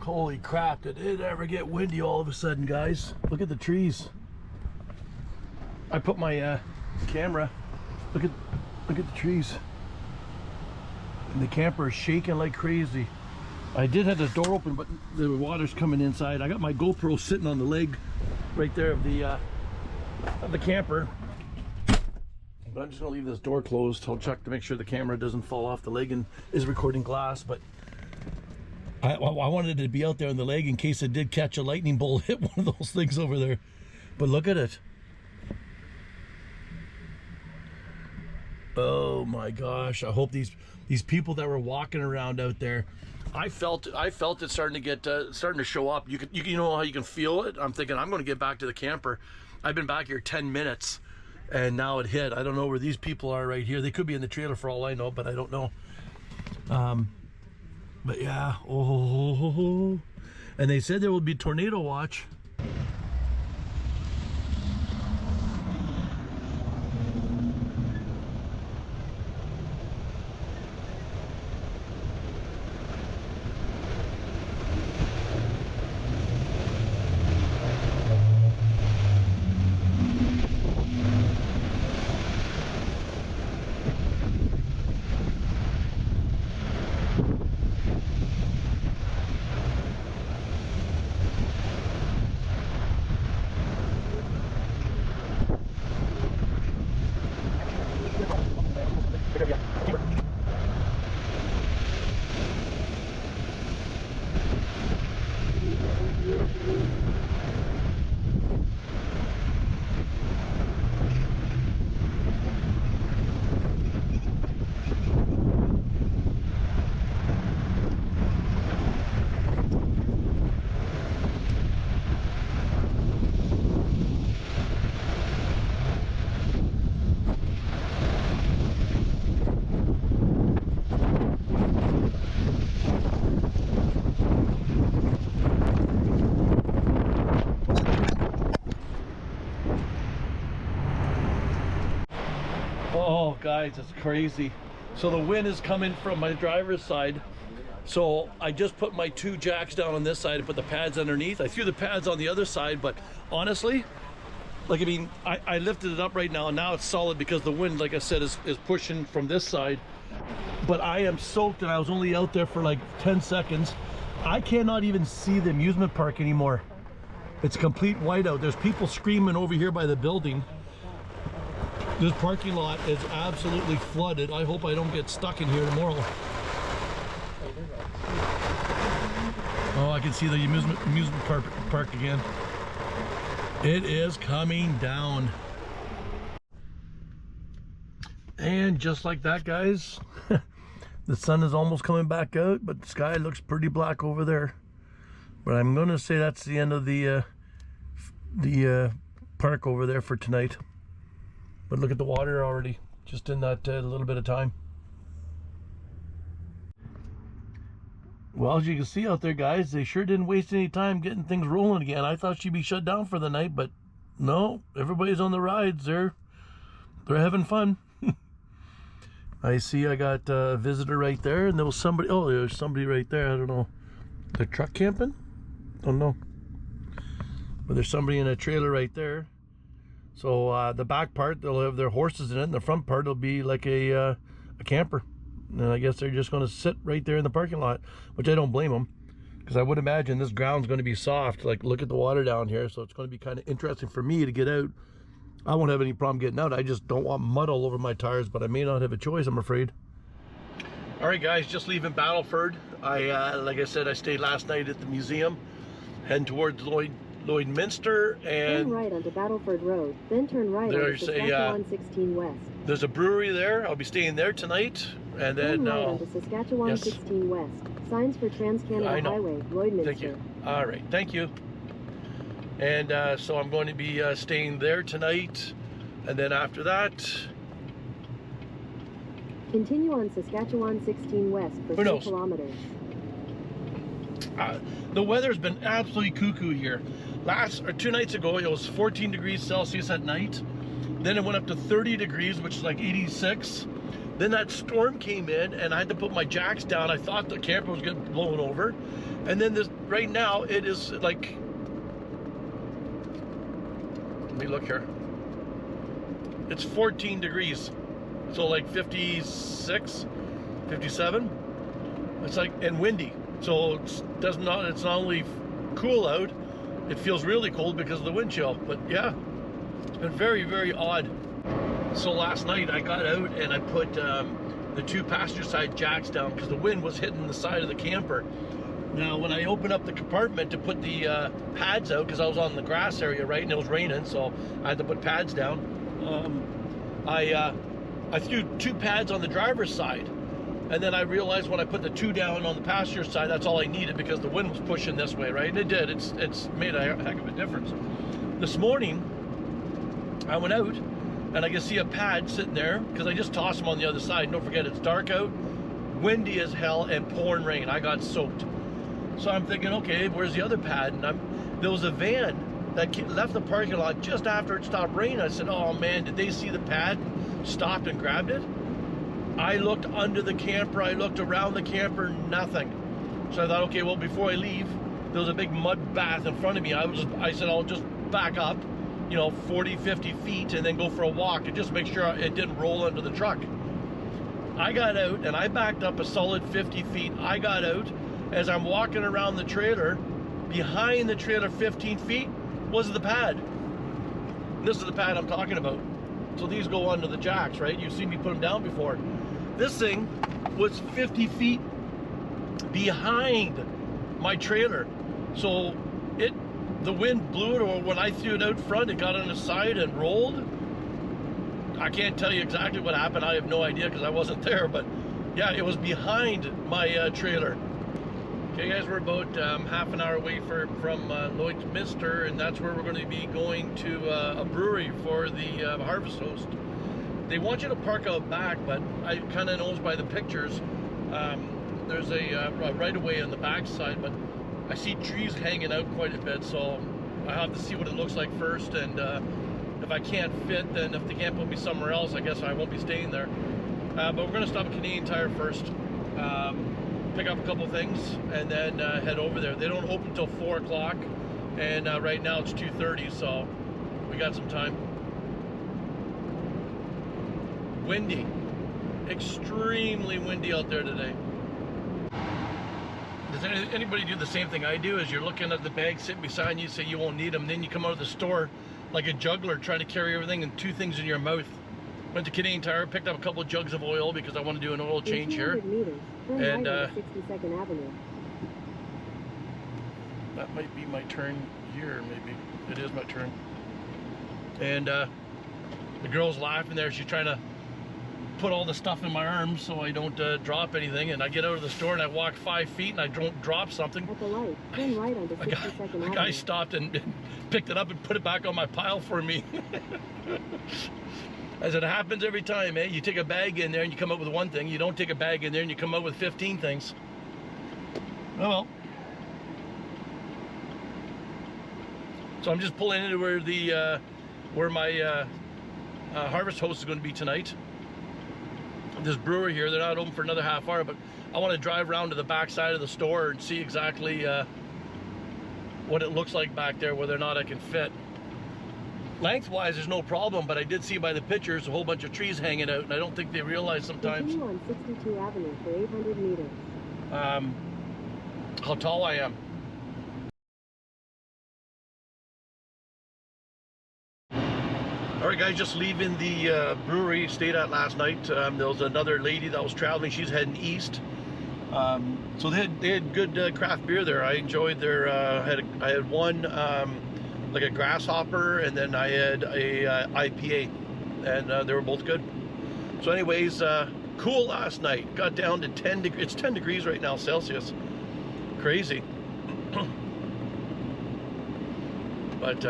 Holy crap, did it ever get windy all of a sudden, guys? Look at the trees. I put my camera, look at the trees. And the camper is shaking like crazy. I did have the door open, but the water's coming inside. I got my GoPro sitting on the leg right there of the camper. But I'm just gonna leave this door closed. I'll check to make sure the camera doesn't fall off the leg and is recording glass, but I wanted it to be out there on the leg in case it did catch a lightning bolt, hit one of those things over there. But look at it. Oh my gosh, I hope these people that were walking around out there, I felt it starting to get starting to show up. You know how you can feel it? I'm thinking I'm going to get back to the camper. I've been back here 10 minutes and now it hit. I don't know where these people are right here. They could be in the trailer for all I know, but I don't know. But yeah, oh, and they said there will be tornado watch. Oh guys, it's crazy. So the wind is coming from my driver's side. So I just put my two jacks down on this side and put the pads underneath. I threw the pads on the other side, but honestly, like, I mean, I lifted it up right now and now it's solid because the wind, like I said, is pushing from this side. But I am soaked and I was only out there for like 10 seconds. I cannot even see the amusement park anymore. It's a complete whiteout. There's people screaming over here by the building. This parking lot is absolutely flooded. I hope I don't get stuck in here tomorrow. Oh, I can see the amusement park again. It is coming down. And just like that, guys, the sun is almost coming back out, but the sky looks pretty black over there. But I'm going to say that's the end of the park over there for tonight. But look at the water already, just in that little bit of time. Well, as you can see out there, guys, they sure didn't waste any time getting things rolling again. I thought she'd be shut down for the night, but no, everybody's on the rides. They're having fun. I see I got a visitor right there, and there was somebody, oh, there's somebody right there, I don't know. They're truck camping? Don't know. But there's somebody in a trailer right there. So the back part, they'll have their horses in it, and the front part will be like a camper. And I guess they're just going to sit right there in the parking lot, which I don't blame them, because I would imagine this ground's going to be soft. Like, look at the water down here, so it's going to be kind of interesting for me to get out. I won't have any problem getting out. I just don't want mud all over my tires, but I may not have a choice, I'm afraid. All right, guys, just leaving Battleford. Like I said, I stayed last night at the museum, heading towards Lloydminster, and turn right onto Battleford Road, then turn right onto Saskatchewan 16 West. There's a brewery there. I'll be staying there tonight, and then turn right onto Saskatchewan 16 West. Signs for Trans-Canada Highway, Lloydminster. Thank you. All right, thank you. And so I'm going to be staying there tonight, and then after that, continue on Saskatchewan 16 West for 2 kilometers. The weather's been absolutely cuckoo here. 2 nights ago, it was 14 degrees Celsius at night. Then it went up to 30 degrees, which is like 86. Then that storm came in and I had to put my jacks down. I thought the camper was getting blown over. And then this, right now, it is like, let me look here. It's 14 degrees. So like 56, 57. It's like, and windy. So it's not only cool out, it feels really cold because of the wind chill. But yeah, it's been very, very odd. So last night I got out and I put the 2 passenger side jacks down because the wind was hitting the side of the camper. Now when I opened up the compartment to put the pads out, because I was on the grass area, right, and it was raining, so I had to put pads down. I threw 2 pads on the driver's side, and then I realized when I put the 2 down on the passenger side, that's all I needed because the wind was pushing this way, right? And it did. It's made a heck of a difference. This morning I went out and I can see a pad sitting there because I just tossed them on the other side. Don't forget, it's dark out, windy as hell, and pouring rain. I got soaked. So I'm thinking, okay, where's the other pad? And there was a van that left the parking lot just after it stopped raining. I said, oh man, did they see the pad? Stopped and grabbed it? I looked under the camper, I looked around the camper, nothing. So I thought, okay, well, before I leave, there was a big mud bath in front of me. I said, I'll just back up, 40, 50 feet and then go for a walk and just make sure it didn't roll under the truck. I got out and I backed up a solid 50 feet. I got out. As I'm walking around the trailer, behind the trailer 15 feet was the pad. This is the pad I'm talking about. So these go onto the jacks, right? You've seen me put them down before. This thing was 50 feet behind my trailer. So the wind blew it, or when I threw it out front, it got on the side and rolled. I can't tell you exactly what happened. I have no idea because I wasn't there, but yeah, it was behind my trailer. Okay guys, we're about half an hour away from Lloydminster, and that's where we're going to be going to a brewery for the Harvest Host. They want you to park out back, but I kind of knows by the pictures, there's a right-of-way on the back side, but I see trees hanging out quite a bit, so I have to see what it looks like first, and if I can't fit, then if they can't put me somewhere else, I guess I won't be staying there. But we're going to stop at Canadian Tire first. Pick up a couple things and then head over there. They don't open until 4 o'clock, and right now it's 2:30, so we got some time. Windy, extremely windy out there today. Does anybody do the same thing I do? As you're looking at the bag sitting beside you, say you won't need them, then you come out of the store like a juggler trying to carry everything and 2 things in your mouth. Went to Canadian Tire, picked up a couple of jugs of oil because I want to do an oil change here. And 62nd Avenue. That might be my turn here, maybe. It is my turn. And the girl's laughing there. She's trying to put all the stuff in my arms so I don't drop anything. And I get out of the store and I walk 5 feet and I don't drop something. At the light, turn right onto 62nd Avenue. A guy stopped and picked it up and put it back on my pile for me. As it happens every time, eh? You take a bag in there and you come up with one thing. You don't take a bag in there and you come up with 15 things. Oh well. So I'm just pulling into where my Harvest Host is going to be tonight. This brewery here, they're not open for another half hour, but I want to drive around to the back side of the store and see exactly what it looks like back there, whether or not I can fit. Lengthwise, there's no problem, but I did see by the pictures a whole bunch of trees hanging out, and I don't think they realize sometimes. Continue on 62 Avenue for 800 meters. How tall I am. All right, guys, just leaving the brewery stayed at last night. There was another lady that was traveling. She's heading east. So they had good craft beer there. I enjoyed their. I had one. Like a grasshopper, and then I had a IPA, and they were both good. So anyways, cool last night. Got down to 10 degrees. It's 10 degrees right now Celsius. Crazy. But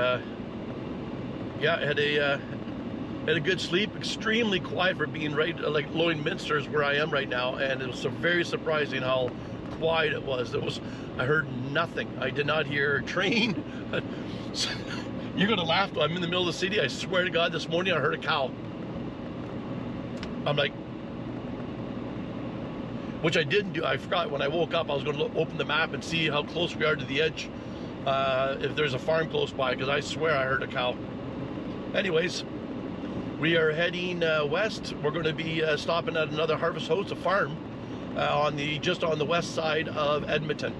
yeah, I had a good sleep. Extremely quiet for being right like Lloydminster is where I am right now, and it was very surprising how quiet it was. I heard nothing. I did not hear a train. You're gonna laugh though. I'm in the middle of the city. I swear to God, this morning I heard a cow. I'm like, which I didn't do. I forgot when I woke up I was going to open the map and see how close we are to the edge, if there's a farm close by, because I swear I heard a cow. Anyways, we are heading west. We're going to be stopping at another Harvest Host, a farm, just on the west side of Edmonton.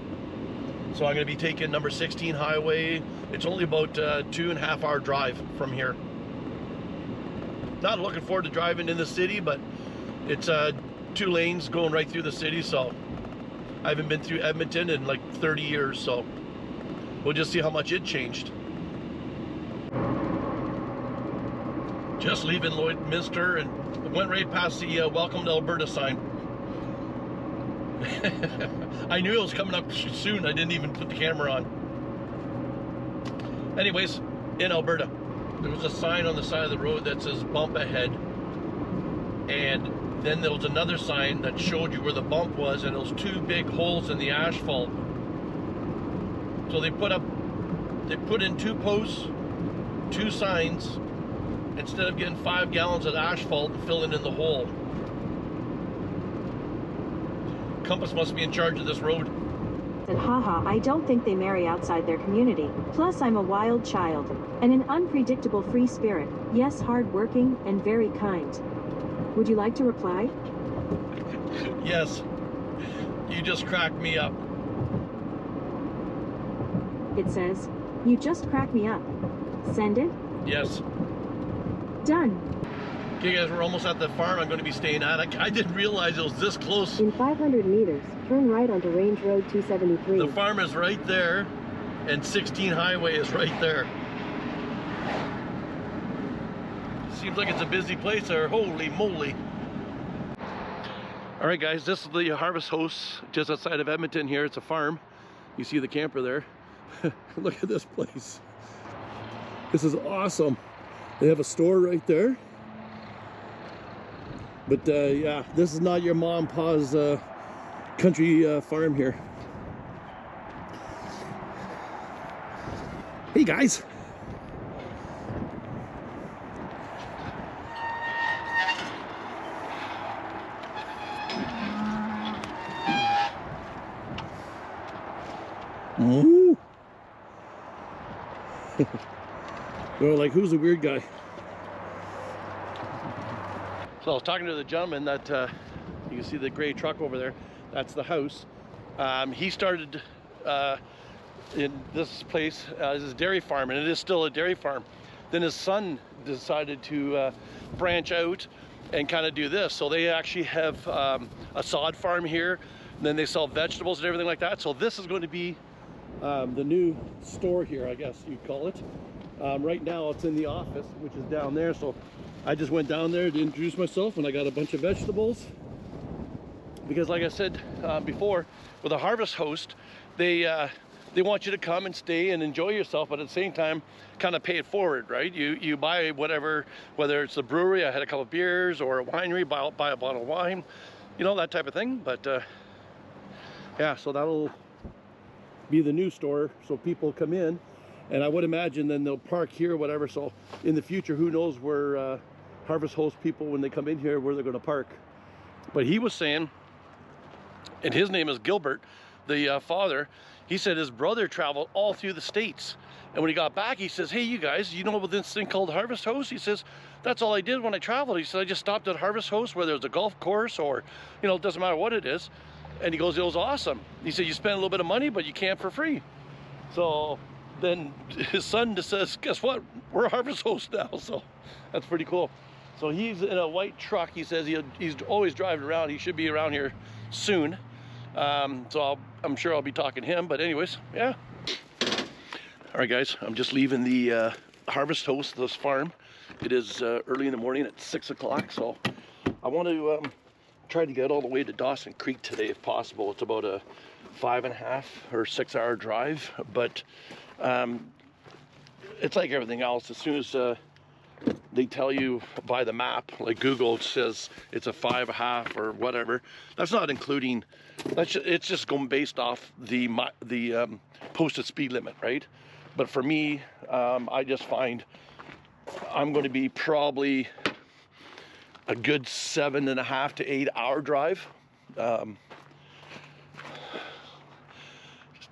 So I'm going to be taking number 16 highway. It's only about 2.5 hour drive from here. Not looking forward to driving in the city, but it's 2 lanes going right through the city, so I haven't been through Edmonton in like 30 years, so we'll just see how much it changed. Just leaving Lloydminster and went right past the Welcome to Alberta sign. I knew it was coming up soon. I didn't even put the camera on. Anyways, in Alberta, there was a sign on the side of the road that says bump ahead, and then there was another sign that showed you where the bump was, and those 2 big holes in the asphalt. So they put in 2 posts, 2 signs, instead of getting 5 gallons of asphalt and filling in the hole. Compass must be in charge of this road. And haha, I don't think they marry outside their community. Plus, I'm a wild child and an unpredictable free spirit. Yes, hardworking and very kind. Would you like to reply? Yes. You just cracked me up. It says, you just cracked me up. Send it? Yes. Done. Okay guys, we're almost at the farm I'm going to be staying at. I didn't realize it was this close. In 500 meters, turn right onto Range Road 273. The farm is right there, and 16 highway is right there. Seems like it's a busy place there. Holy moly. All right guys, this is the Harvest Host just outside of Edmonton here. It's a farm. You see the camper there. Look at this place. This is awesome. They have a store right there. But yeah, this is not your mom and pa's country farm here. Hey guys. Ooh. They're like, who's the weird guy? So I was talking to the gentleman that, you can see the gray truck over there, that's the house. He started in this place as a dairy farm, and it is still a dairy farm. Then his son decided to branch out and kind of do this. So they actually have a sod farm here, and then they sell vegetables and everything like that. So this is going to be the new store here, I guess you'd call it. Right now it's in the office, which is down there. So I just went down there to introduce myself, and I got a bunch of vegetables. Because like I said before, with a Harvest Host, they want you to come and stay and enjoy yourself, but at the same time, kind of pay it forward, right? You buy whatever, whether it's a brewery, I had a couple of beers, or a winery, buy a bottle of wine, you know, that type of thing. But yeah, so that'll be the new store, so people come in, and I would imagine then they'll park here or whatever. So in the future, who knows where Harvest Host people, when they come in here, where they're going to park. But he was saying, and his name is Gilbert, the father, he said his brother traveled all through the States, and when he got back, he says, hey, you guys, you know about this thing called Harvest Host? He says, that's all I did when I traveled. He said, I just stopped at Harvest Host, whether it's a golf course or, you know, it doesn't matter what it is. And he goes, it was awesome. He said, you spend a little bit of money, but you camp for free. So then his son just says, guess what? We're a Harvest Host now. So that's pretty cool. So he's in a white truck. He says he's always driving around. He should be around here soon. So I'm sure I'll be talking to him. But anyways, yeah. All right, guys, I'm just leaving the Harvest Host, this farm. It is early in the morning at 6 o'clock. So I want to try to get all the way to Dawson Creek today if possible. It's about a 5.5 or 6 hour drive, but it's like everything else. As soon as they tell you by the map, like Google says it's a 5.5 or whatever, that's not including, it's just going based off the posted speed limit, right? But for me, I just find I'm going to be probably a good 7.5 to 8 hour drive.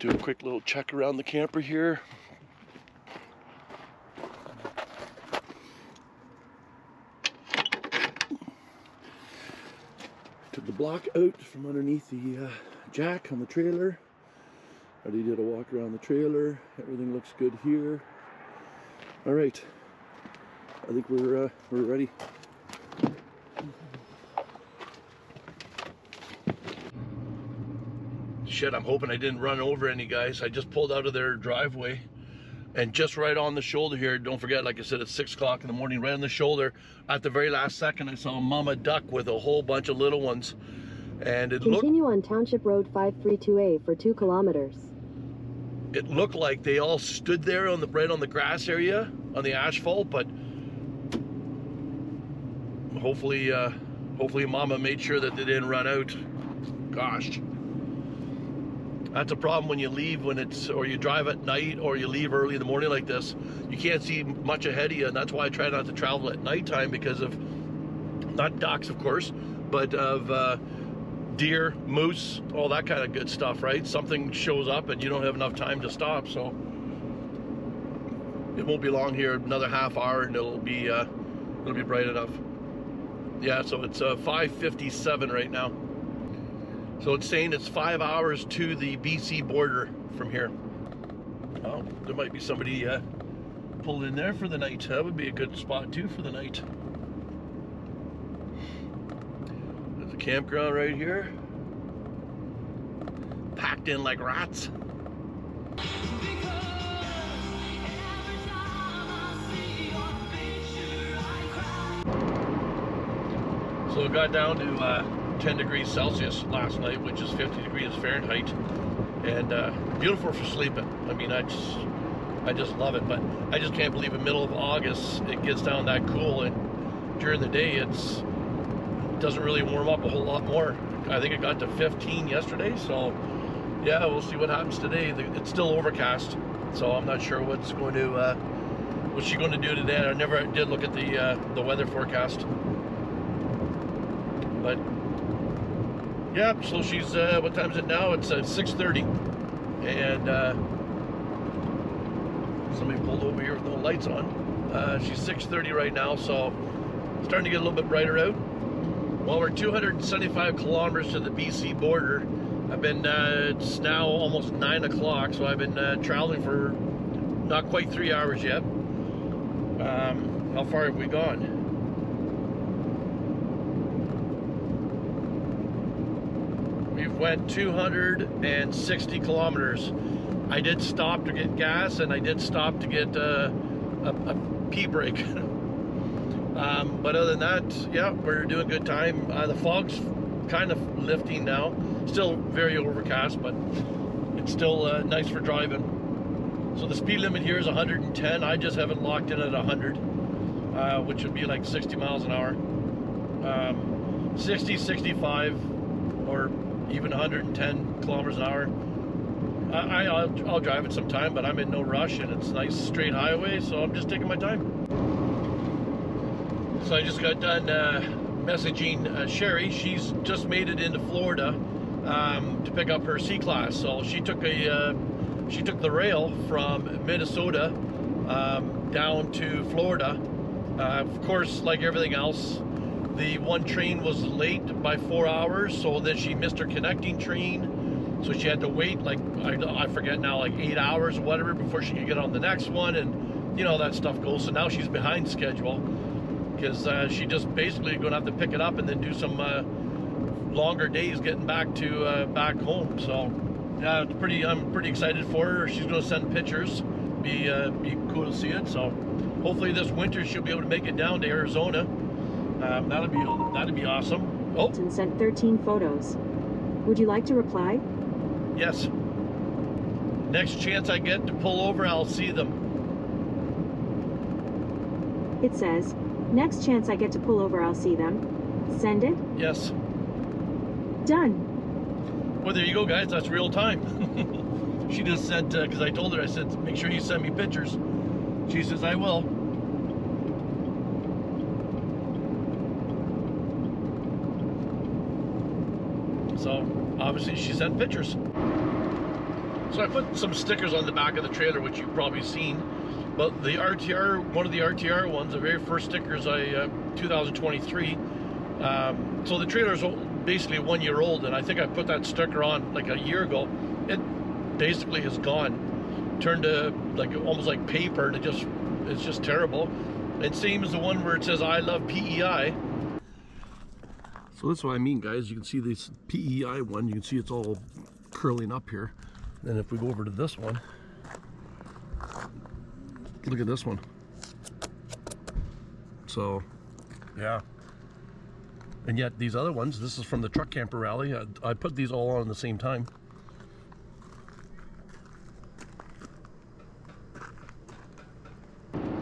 Do a quick little check around the camper here. Took the block out from underneath the jack on the trailer. Already did a walk around the trailer. Everything looks good here. All right, I think we're ready. Shit, I'm hoping I didn't run over any guys. I just pulled out of their driveway, and just right on the shoulder here, don't forget, like I said, it's 6 o'clock in the morning, right on the shoulder, at the very last second, I saw a mama duck with a whole bunch of little ones. And it Continue on Township Road 532A for 2 kilometers. It looked like they all stood there on the right on the grass area, on the asphalt, but hopefully mama made sure that they didn't run out. Gosh. That's a problem when you leave or you drive at night, or you leave early in the morning like this. You can't see much ahead of you, and that's why I try not to travel at nighttime, because of, not ducks of course, but of deer, moose, all that kind of good stuff, right? Something shows up and you don't have enough time to stop, so it won't be long here, another half hour, and it'll be bright enough. Yeah, so it's 5:57 right now. So it's saying it's 5 hours to the BC border from here. Oh, there might be somebody pulled in there for the night. That would be a good spot too for the night. There's a campground right here. Packed in like rats. So it got down to 10 degrees Celsius last night, which is 50 degrees Fahrenheit, and beautiful for sleeping. I mean, I just love it, but I just can't believe in the middle of August it gets down that cool, and during the day it doesn't really warm up a whole lot more. I think it got to 15 yesterday, so yeah, we'll see what happens today. It's still overcast, so I'm not sure what's she's going to do today. I never did look at the weather forecast, but yeah, so she's, what time is it now? It's 6:30, and somebody pulled over here with no lights on. She's 6:30 right now, so it's starting to get a little bit brighter out. Well, we're 275 kilometers to the BC border. I've been, it's now almost 9 o'clock, so I've been traveling for not quite 3 hours yet. How far have we gone? We've went 260 kilometers. I did stop to get gas, and I did stop to get a pee break. But other than that, yeah, we're doing good time. The fog's kind of lifting now. Still very overcast, but it's still nice for driving. So the speed limit here is 110. I just haven't locked in at 100, which would be like 60 miles an hour. 60, 65, or even 110 kilometers an hour. I'll drive it sometime, but I'm in no rush, and it's a nice straight highway, so I'm just taking my time. So I just got done messaging Sherry. She's just made it into Florida to pick up her C-Class. So she took the rail from Minnesota down to Florida. Of course, like everything else, the one train was late by 4 hours, so then she missed her connecting train. So she had to wait, like, I forget now, like 8 hours or whatever before she could get on the next one, and you know, that stuff goes. So now she's behind schedule, because she just basically going to have to pick it up and then do some longer days getting back to back home. So yeah, I'm pretty excited for her. She's going to send pictures. Be cool to see it. So hopefully this winter she'll be able to make it down to Arizona. That'd be awesome. Oh, and sent 13 photos. Would you like to reply? Yes. Next chance I get to pull over, I'll see them. It says, next chance I get to pull over, I'll see them. Send it? Yes. Done. Well, there you go, guys. That's real time. She just said, because I told her, I said, make sure you send me pictures. She says, I will. So, obviously, she sent pictures. So I put some stickers on the back of the trailer, which you've probably seen. But the RTR, one of the RTR ones, the very first stickers, 2023. So the trailer is basically 1 year old, and I think I put that sticker on like a year ago. It basically is gone, turned to like almost like paper, and it's just terrible. And same as the one where it says "I love PEI." So that's what I mean, guys. You can see this PEI one. You can see it's all curling up here. Then if we go over to this one, look at this one. So, yeah. And yet these other ones, this is from the Truck Camper Rally. I put these all on at the same time.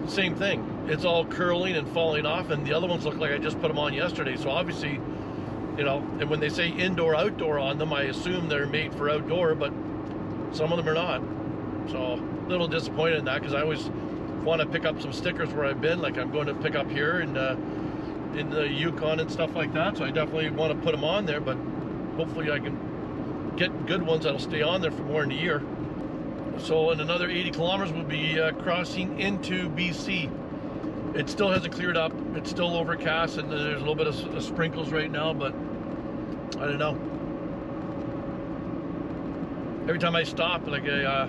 Same thing. It's all curling and falling off, and the other ones look like I just put them on yesterday. So obviously, you know, and when they say indoor, outdoor on them, I assume they're made for outdoor, but some of them are not. So a little disappointed in that, because I always want to pick up some stickers where I've been, like I'm going to pick up here in the Yukon and stuff like that. So I definitely want to put them on there, but hopefully I can get good ones that'll stay on there for more than a year. So in another 80 kilometers we'll be crossing into BC. It still hasn't cleared up. It's still overcast, and there's a little bit of sprinkles right now, but I don't know. Every time I stop, like I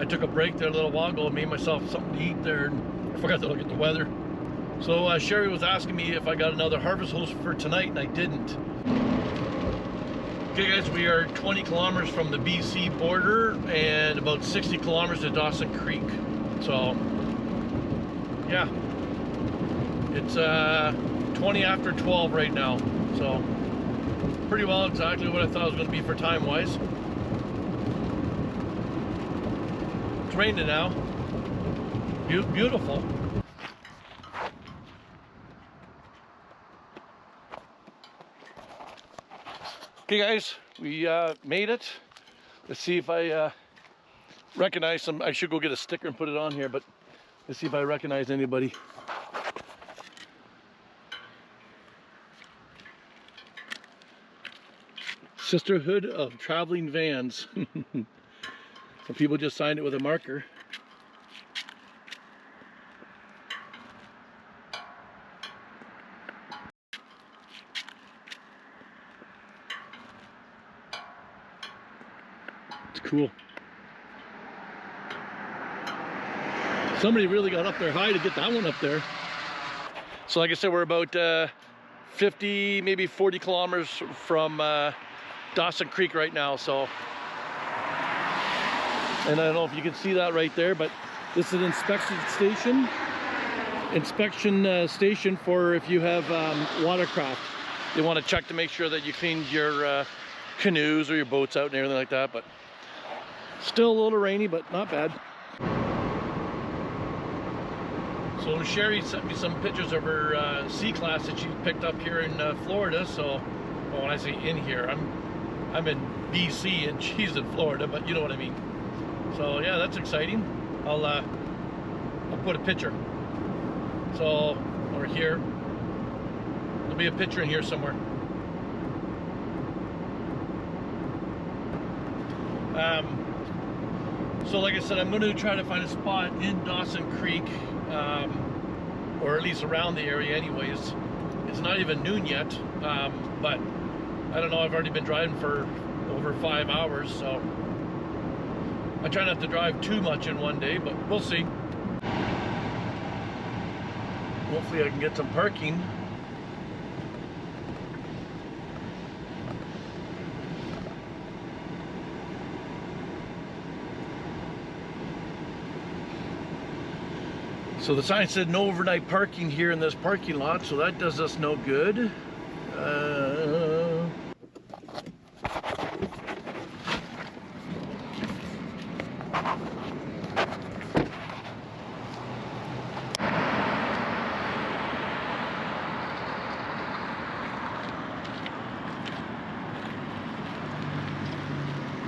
took a break there a little while ago and made myself something to eat there, and I forgot to look at the weather. So Sherry was asking me if I got another harvest hose for tonight, and I didn't. Okay guys, we are 20 kilometers from the BC border and about 60 kilometers to Dawson Creek. So, yeah. It's 20 after 12 right now. So, pretty well exactly what I thought it was going to be for time-wise. It's raining now. Beautiful. Okay guys, we made it. Let's see if I recognize some. I should go get a sticker and put it on here, but let's see if I recognize anybody. Sisterhood of Traveling Vans. Some people just signed it with a marker. Cool. Somebody really got up there high to get that one up there. So like I said, we're about 50, maybe 40 kilometers from Dawson Creek right now. So, and I don't know if you can see that right there, but this is an inspection station for if you have watercraft. They want to check to make sure that you cleaned your canoes or your boats out and everything like that. But still a little rainy, but not bad. So Sherry sent me some pictures of her C-Class that she picked up here in Florida. So, well, when I say in here, I'm in BC and she's in Florida, but you know what I mean. So yeah, that's exciting. I'll put a picture. So, or here, there'll be a picture in here somewhere. So like I said, I'm going to try to find a spot in Dawson Creek, or at least around the area anyways. It's not even noon yet, but I don't know, I've already been driving for over 5 hours, so I try not to drive too much in one day, but we'll see. Hopefully I can get some parking. So the sign said no overnight parking here in this parking lot, so that does us no good.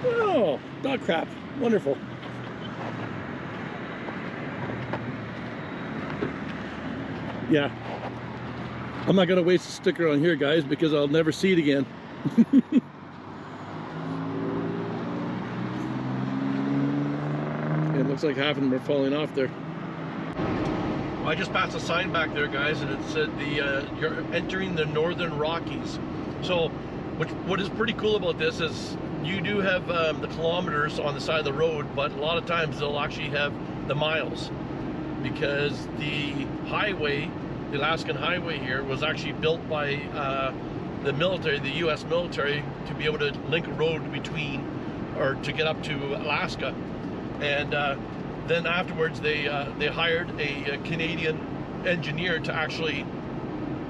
Oh, dog crap. Wonderful. Yeah, I'm not gonna waste a sticker on here, guys, because I'll never see it again. Looks like half of them are falling off there. I just passed a sign back there, guys, and it said you're entering the Northern Rockies. So, what is pretty cool about this is you do have the kilometers on the side of the road, but a lot of times they'll actually have the miles, because the highway, the Alaskan highway here, was actually built by the military, the U.S. military, to be able to link a road between, or to get up to Alaska. And then afterwards they hired a Canadian engineer to actually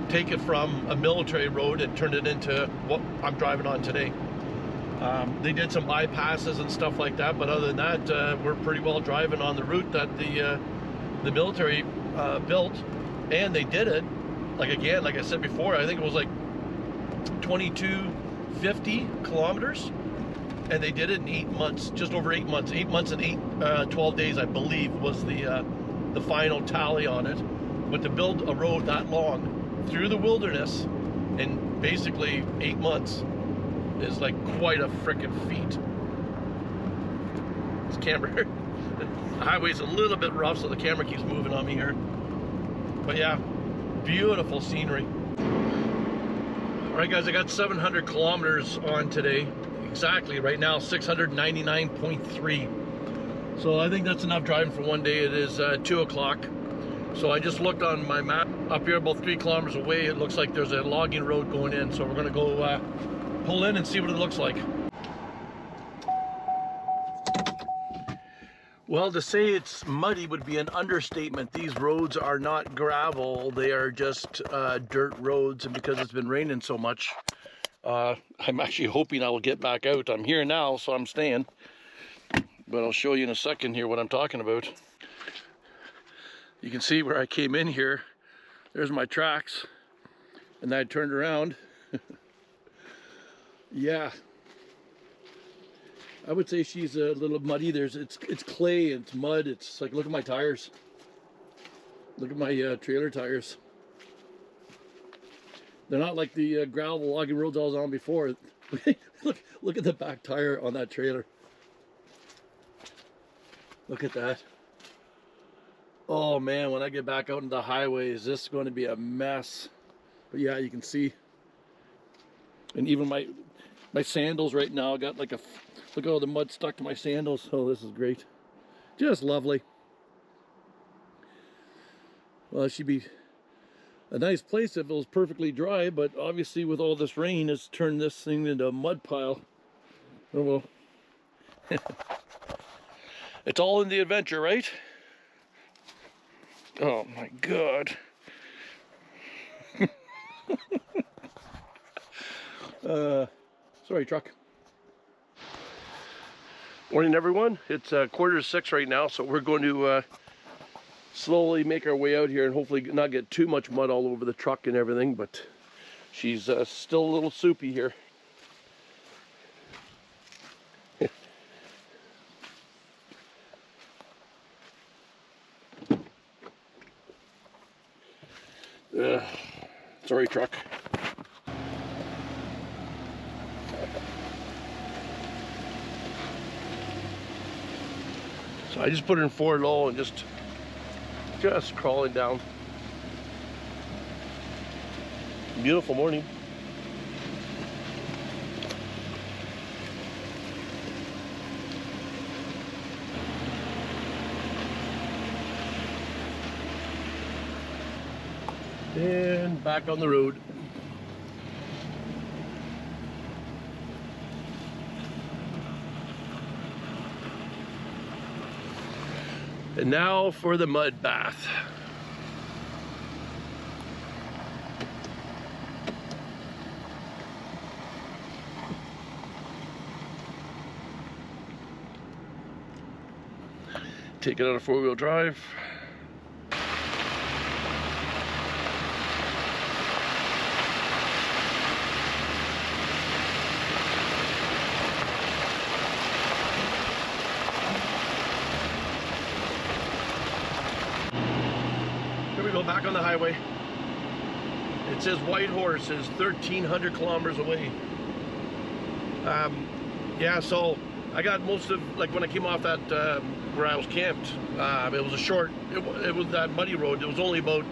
take it from a military road and turn it into what I'm driving on today. They did some bypasses and stuff like that, but other than that, we're pretty well driving on the route that the military built. And they did it, like I said before, I think it was like 2250 kilometers, and they did it in 8 months, just over 8 months. 8 months and 12 days, I believe, was the final tally on it. But to build a road that long through the wilderness in basically 8 months is like quite a freaking feat. This camera, the highway's a little bit rough, so the camera keeps moving on me here. But yeah, beautiful scenery. All right, guys, I got 700 kilometers on today. Exactly, right now, 699.3. So I think that's enough driving for one day. It is 2 o'clock. So I just looked on my map. Up here about 3 kilometers away, it looks like there's a logging road going in. So we're gonna go pull in and see what it looks like. Well, to say it's muddy would be an understatement. These roads are not gravel, they are just dirt roads, and because it's been raining so much, I'm actually hoping I will get back out. I'm here now, so I'm staying. But I'll show you in a second here what I'm talking about. You can see where I came in here. There's my tracks, and then I turned around. Yeah. I would say she's a little muddy. It's clay, it's mud. It's like, look at my tires. Look at my trailer tires. They're not like the gravel logging roads I was on before. look at the back tire on that trailer. Look at that. Oh man, when I get back out into the highways, this is going to be a mess. But yeah, you can see. And even my sandals right now got like a, look at all the mud stuck to my sandals. Oh, this is great. Just lovely. Well, it should be a nice place if it was perfectly dry, but obviously with all this rain, it's turned this thing into a mud pile. Oh well. It's all in the adventure, right? Oh my God. Sorry, truck. Morning, everyone. It's 5:45 right now, so we're going to slowly make our way out here and hopefully not get too much mud all over the truck and everything, but she's still a little soupy here. Sorry, truck. So I just put it in 4 low and just crawling down. Beautiful morning. And back on the road. And now for the mud bath. Take it out of 4-wheel drive. Back on the highway. It says Whitehorse is 1,300 kilometers away. Yeah, so I got most of, like when I came off that, where I was camped, it was a short, it was that muddy road. It was only about,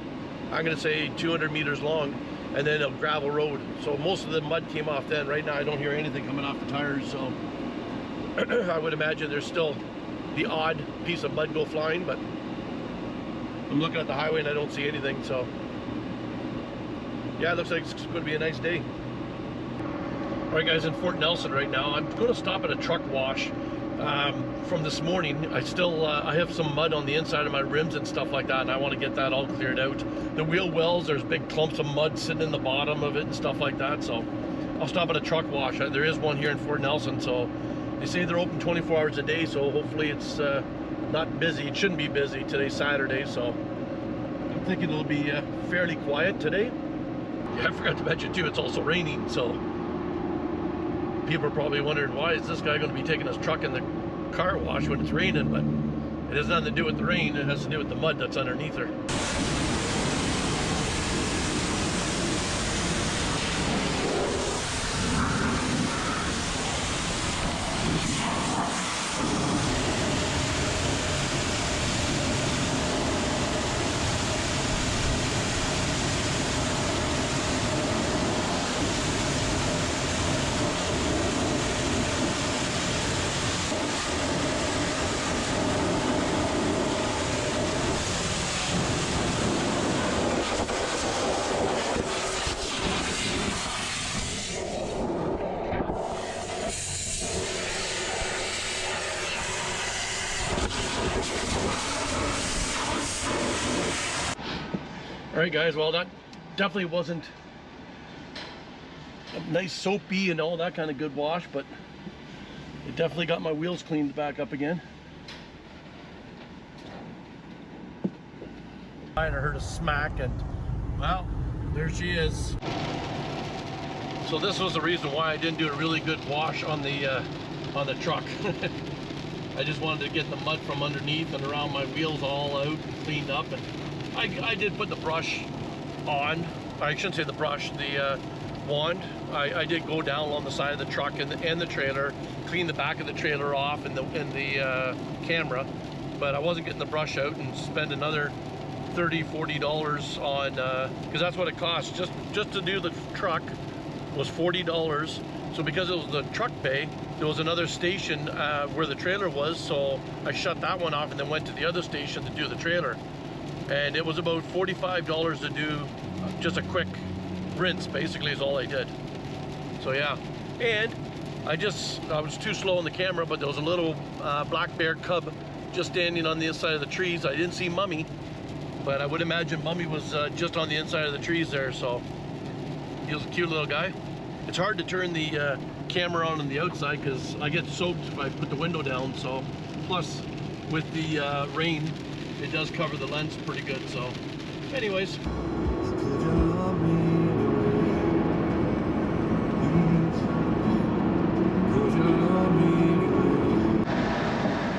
I'm gonna say 200 meters long, and then a gravel road. So most of the mud came off then. Right now I don't hear anything coming off the tires, so I would imagine there's still the odd piece of mud go flying, but I'm looking at the highway and I don't see anything, so yeah, it looks like it's going to be a nice day. All right, guys, in Fort Nelson right now. I'm going to stop at a truck wash from this morning. I have some mud on the inside of my rims and stuff like that, and I want to get that all cleared out. The wheel wells, there's big clumps of mud sitting in the bottom of it and stuff like that, so I'll stop at a truck wash. There is one here in Fort Nelson, so they say they're open 24 hours a day, so hopefully it's not busy. It shouldn't be busy. Today's Saturday, so I'm thinking it'll be fairly quiet today. Yeah, I forgot to mention too, it's also raining, so people are probably wondering, why is this guy going to be taking his truck in the car wash when it's raining? But it has nothing to do with the rain, it has to do with the mud that's underneath her. Alright guys, well that definitely wasn't a nice soapy and all that kind of good wash, but it definitely got my wheels cleaned back up again. I heard a smack and, well, there she is. So this was the reason why I didn't do a really good wash on the truck. I just wanted to get the mud from underneath and around my wheels all out and cleaned up, and I did put the brush on. I shouldn't say the brush, the wand. I did go down along the side of the truck and the trailer, clean the back of the trailer off and the camera, but I wasn't getting the brush out and spend another $30–40 on, because that's what it costs just to do the truck was $40. So because it was the truck bay, there was another station where the trailer was, so I shut that one off and then went to the other station to do the trailer. And it was about $45 to do just a quick rinse, basically, is all I did. So yeah, and I was too slow on the camera, but there was a little black bear cub just standing on the inside of the trees. I didn't see Mummy, but I would imagine Mummy was just on the inside of the trees there, so he was a cute little guy. It's hard to turn the camera on the outside because I get soaked if I put the window down, so plus with the rain, it does cover the lens pretty good, so anyways.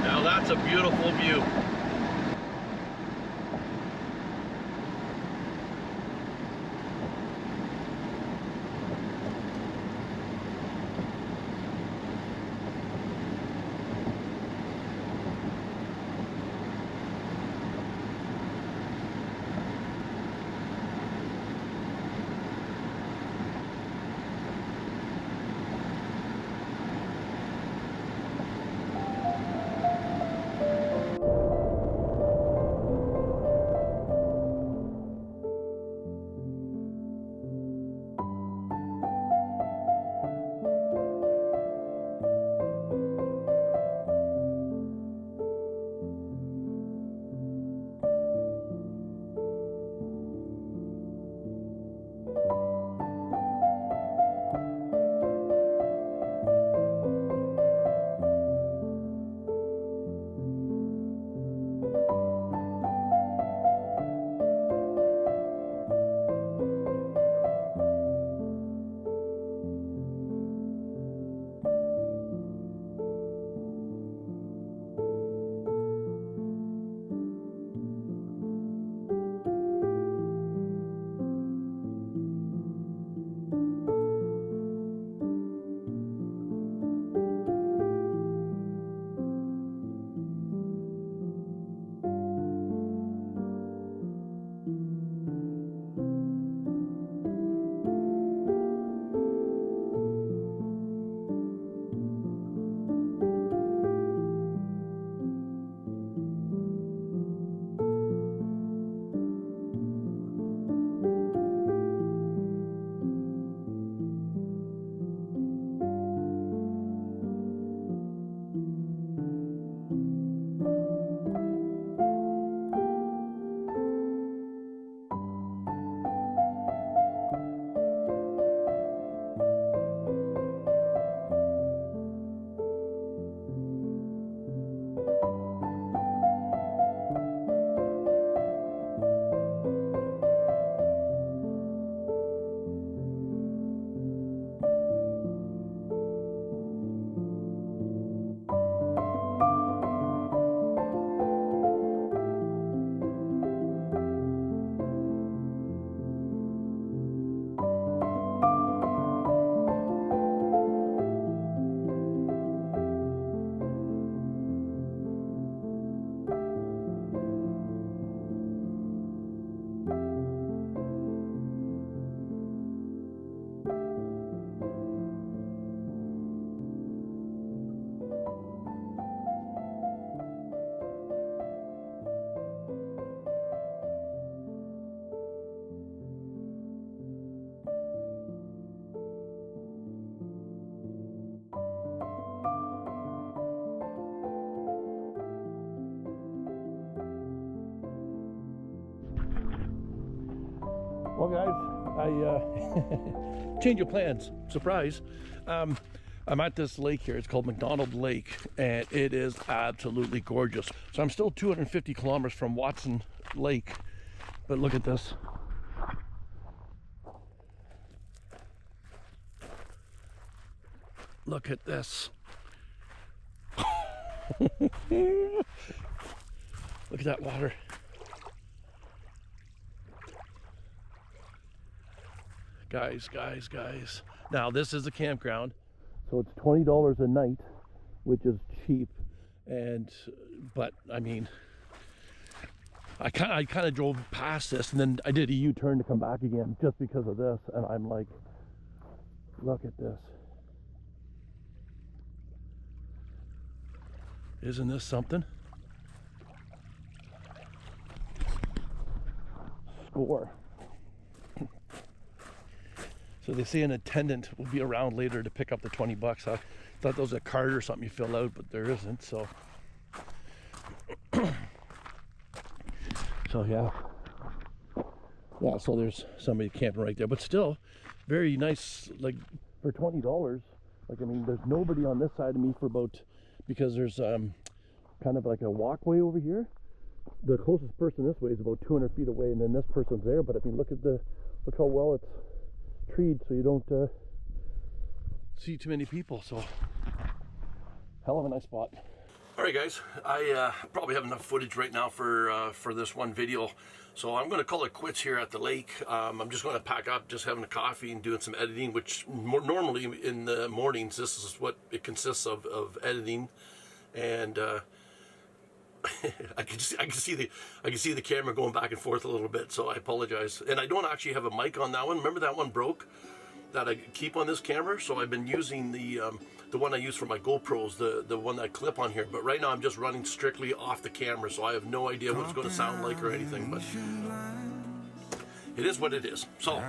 Now that's a beautiful view. Well, guys, I change of plans. Surprise. I'm at this lake here. It's called McDonald Lake, and it is absolutely gorgeous. So I'm still 250 kilometers from Watson Lake, but look at this. Look at this. Look at that water. Guys. Now this is a campground, so it's $20 a night, which is cheap. But I mean, I kind of drove past this, and then I did a U-turn to come back again just because of this. And I'm like, look at this. Isn't this something? Score. So they say an attendant will be around later to pick up the 20 bucks. I thought there was a card or something you fill out, but there isn't. So, yeah. So there's somebody camping right there, but still very nice. Like for $20, like, I mean, there's nobody on this side of me for about, because there's kind of like a walkway over here. The closest person this way is about 200 feet away, and then this person's there. But I mean, look how well it's treed, so you don't see too many people. So hell of a nice spot. All right, guys, I probably have enough footage right now for this one video, so I'm going to call it quits here at the lake. I'm just going to pack up, just having a coffee and doing some editing, which normally in the mornings this is what it consists of editing. And I can see the camera going back and forth a little bit, so I apologize. And I don't actually have a mic on that one. Remember that one broke that I keep on this camera? So I've been using the one I use for my GoPros, the one that I clip on here. But right now I'm just running strictly off the camera, so I have no idea what it's going to sound like or anything. But it is what it is. So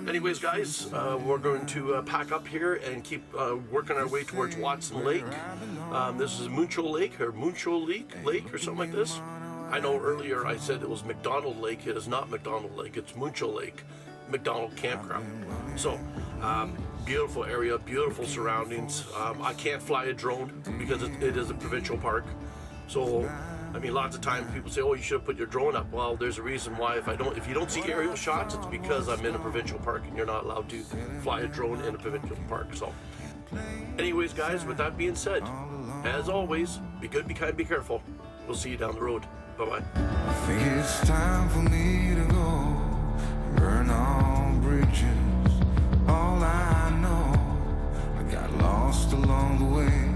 anyways, guys, we're going to pack up here and keep working our way towards Watson Lake. This is Muncho Lake or something like this. I know earlier I said it was McDonald Lake. It is not McDonald Lake, it's Muncho Lake, McDonald Campground. So beautiful area, beautiful surroundings. I can't fly a drone because it is a provincial park. So I mean, lots of times people say, oh, you should have put your drone up. Well, there's a reason why. If you don't see aerial shots, it's because I'm in a provincial park and you're not allowed to fly a drone in a provincial park. So anyways, guys, with that being said, as always, be good, be kind, be careful. We'll see you down the road. Bye-bye. I think it's time for me to go, burn all bridges. All I know, I got lost along the way.